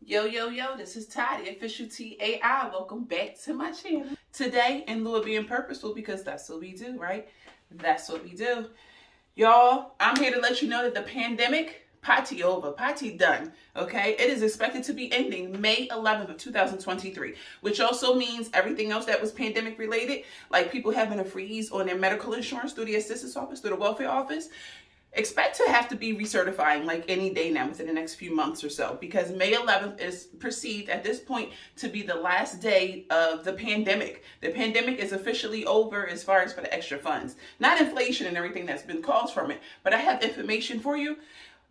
Yo, this is Ty, the official TAI. Welcome back to my channel. Today, in lieu of being purposeful, because that's what we do, right? That's what we do. Y'all, I'm here to let you know that the pandemic, party over, party done, okay? It is expected to be ending May 11th of 2023, which also means everything else that was pandemic related, like people having a freeze on their medical insurance through the assistance office, through the welfare office, expect to have to be recertifying like any day now within the next few months or so, because May 11th is perceived at this point to be the last day of the pandemic. The pandemic is officially over as far as for the extra funds, not inflation and everything that's been caused from it, but I have information for you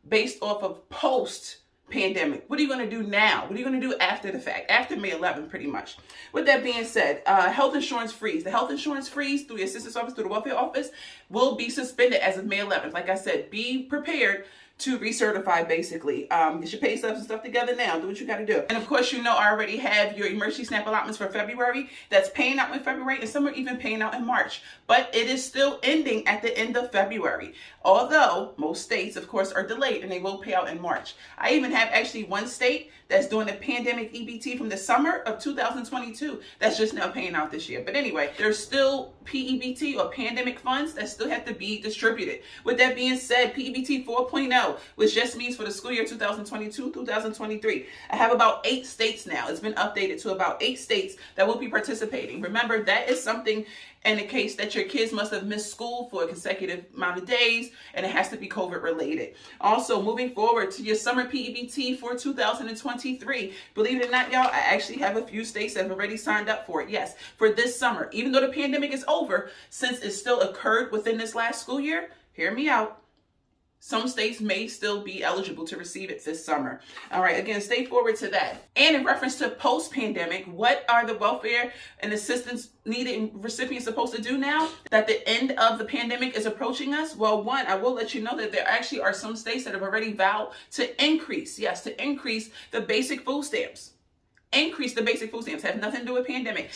based off of post-pandemic. What are you going to do now? What are you going to do after the fact? After May 11th, pretty much. With that being said, health insurance freeze. The health insurance freeze through the assistance office, through the welfare office, will be suspended as of May 11th. Like I said, be prepared to recertify, basically. Get your pay stubs and stuff together now. Do what you got to do. And of course, you know, I already have your emergency SNAP allotments for February. That's paying out in February, and some are even paying out in March. But it is still ending at the end of February. Although most states, of course, are delayed and they will pay out in March. I even have actually one state that's doing a pandemic EBT from the summer of 2022 that's just now paying out this year. But anyway, there's still P-Ebt or pandemic funds that still have to be distributed. With that being said, P-Ebt 4.0, which just means for the school year 2022-2023, I have about 8 states now. It's been updated to about 8 states that will be participating. Remember, that is something in the case that your kids must have missed school for a consecutive amount of days, and it has to be COVID related. Also, moving forward to your summer P-Ebt for 2023, believe it or not, y'all, I actually have a few states that have already signed up for it. Yes, for this summer. Even though the pandemic is over, since it still occurred within this last school year, hear me out. Some states may still be eligible to receive it this summer. All right, again, stay forward to that. And in reference to post-pandemic, what are the welfare and assistance needed recipients supposed to do now that the end of the pandemic is approaching us? Well, one, I will let you know that there actually are some states that have already vowed to increase, yes, to increase the basic food stamps. Increase the basic food stamps. Have nothing to do with pandemic.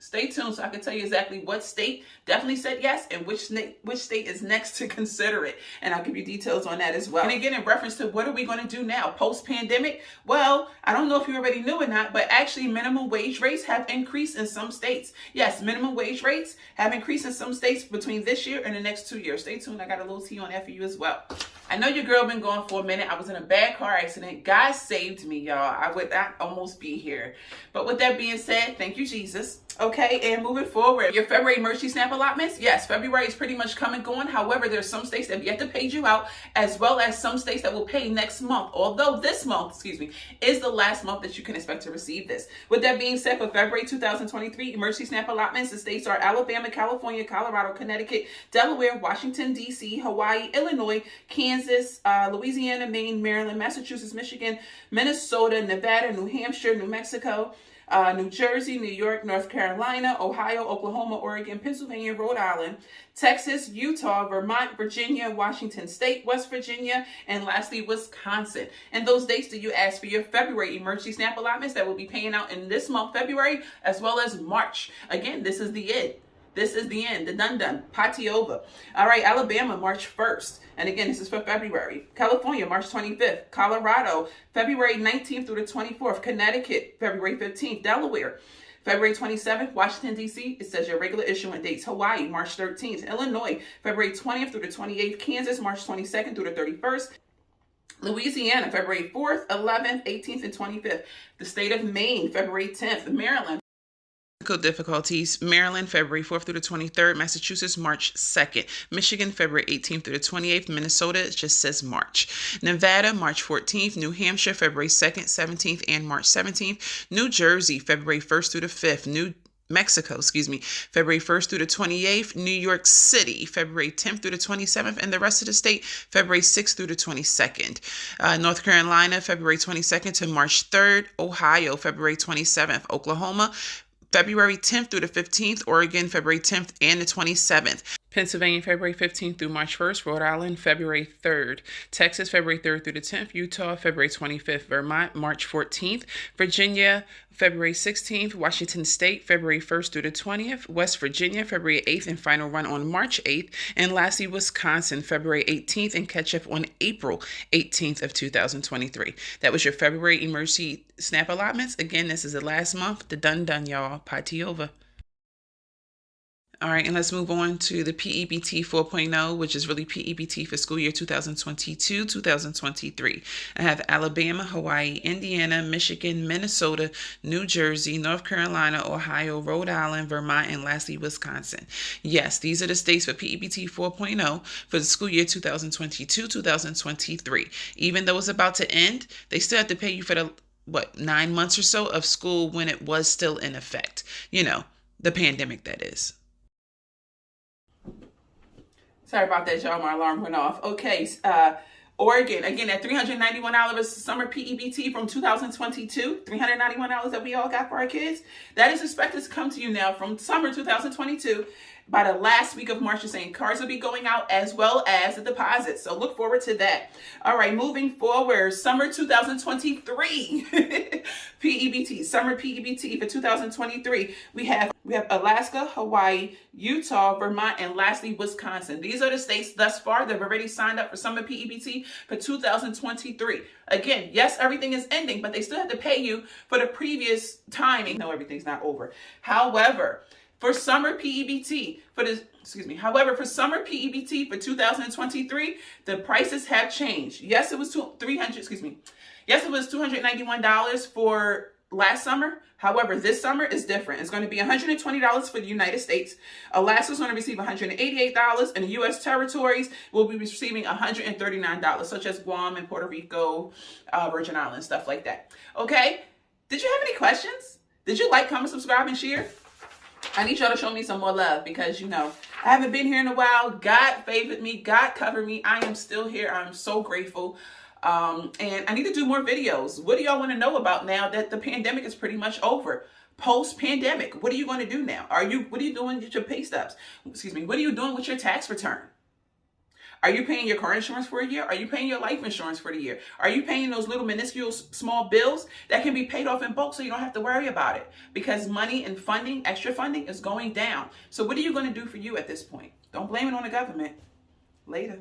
Stay tuned so I can tell you exactly what state definitely said yes and which state is next to consider it. And I'll give you details on that as well. And again, in reference to what are we going to do now post-pandemic? Well, I don't know if you already knew or not, but actually minimum wage rates have increased in some states. Yes, minimum wage rates have increased in some states between this year and the next 2 years. Stay tuned. I got a little tea on that for you as well. I know your girl been gone for a minute. I was in a bad car accident. God saved me, y'all. I would not almost be here. But with that being said, thank you, Jesus. Okay, and moving forward, your February emergency SNAP allotments. Yes, February is pretty much come and going. However, there's some states that have yet to pay you out, as well as some states that will pay next month. Although this month, is the last month that you can expect to receive this. With that being said, for February 2023 emergency SNAP allotments, the states are Alabama, California, Colorado, Connecticut, Delaware, Washington, D.C., Hawaii, Illinois, Kansas, Louisiana, Maine, Maryland, Massachusetts, Michigan, Minnesota, Nevada, New Hampshire, New Mexico, New Jersey, New York, North Carolina, Ohio, Oklahoma, Oregon, Pennsylvania, Rhode Island, Texas, Utah, Vermont, Virginia, Washington State, West Virginia, and lastly, Wisconsin. And those dates that you asked for your February emergency SNAP allotments that will be paying out in this month, February, as well as March. Again, this is the end. This is the end, the done, party over. All right, Alabama, March 1st. And again, this is for February. California, March 25th. Colorado, February 19th through the 24th. Connecticut, February 15th. Delaware, February 27th. Washington, D.C., it says your regular issuing dates. Hawaii, March 13th. Illinois, February 20th through the 28th. Kansas, March 22nd through the 31st. Louisiana, February 4th, 11th, 18th, and 25th. The state of Maine, February 10th. Maryland, difficulties. Maryland, February 4th through the 23rd. Massachusetts, March 2nd. Michigan, February 18th through the 28th. Minnesota, it just says March. Nevada, March 14th. New Hampshire, February 2nd, 17th, and March 17th. New Jersey, February 1st through the 5th. Mexico, February 1st through the 28th. New York City, February 10th through the 27th, and the rest of the state, February 6th through the 22nd. North Carolina, February 22nd to March 3rd. Ohio, February 27th. Oklahoma, February 10th through the 15th. Oregon, February 10th and the 27th. Pennsylvania, February 15th through March 1st. Rhode Island, February 3rd. Texas, February 3rd through the 10th. Utah, February 25th. Vermont, March 14th. Virginia, February 16th. Washington State, February 1st through the 20th. West Virginia, February 8th and final run on March 8th. And lastly, Wisconsin, February 18th and catch up on April 18th of 2023. That was your February emergency SNAP allotments. Again, this is the last month. The done, y'all. Party over. All right, and let's move on to the P-Ebt 4.0, which is really P-Ebt for school year 2022-2023. I have Alabama, Hawaii, Indiana, Michigan, Minnesota, New Jersey, North Carolina, Ohio, Rhode Island, Vermont, and lastly, Wisconsin. Yes, these are the states for P-Ebt 4.0 for the school year 2022-2023. Even though it's about to end, they still have to pay you for the, 9 months or so of school when it was still in effect. You know, the pandemic, that is. Sorry about that, y'all. My alarm went off. Okay, Oregon, again, at $391 summer P-Ebt from 2022, $391 that we all got for our kids. That is expected to come to you now from summer 2022. By the last week of March, you're saying cards will be going out as well as the deposits. So look forward to that. All right, moving forward, summer 2023 P-Ebt, summer P-Ebt for 2023. We have Alaska, Hawaii, Utah, Vermont, and lastly, Wisconsin. These are the states thus far that have already signed up for summer P-Ebt for 2023. Again, yes, everything is ending, but they still have to pay you for the previous timing. No, everything's not over. However, for summer P-Ebt, for summer P-Ebt for 2023, the prices have changed. Yes, it was $291 for last summer. However, this summer is different. It's going to be $120 for the United States. Alaska's going to receive $188, and the U.S. territories will be receiving $139, such as Guam and Puerto Rico, Virgin Islands, stuff like that. Okay? Did you have any questions? Did you like, comment, subscribe, and share? I need y'all to show me some more love because, I haven't been here in a while. God favored me. God covered me. I am still here. I'm so grateful. And I need to do more videos. What do y'all want to know about now that the pandemic is pretty much over? Post-pandemic, what are you going to do now? What are you doing with your pay stubs? What are you doing with your tax return? Are you paying your car insurance for a year? Are you paying your life insurance for the year? Are you paying those little minuscule small bills that can be paid off in bulk so you don't have to worry about it? Because money and funding, extra funding is going down. So what are you going to do for you at this point? Don't blame it on the government. Later.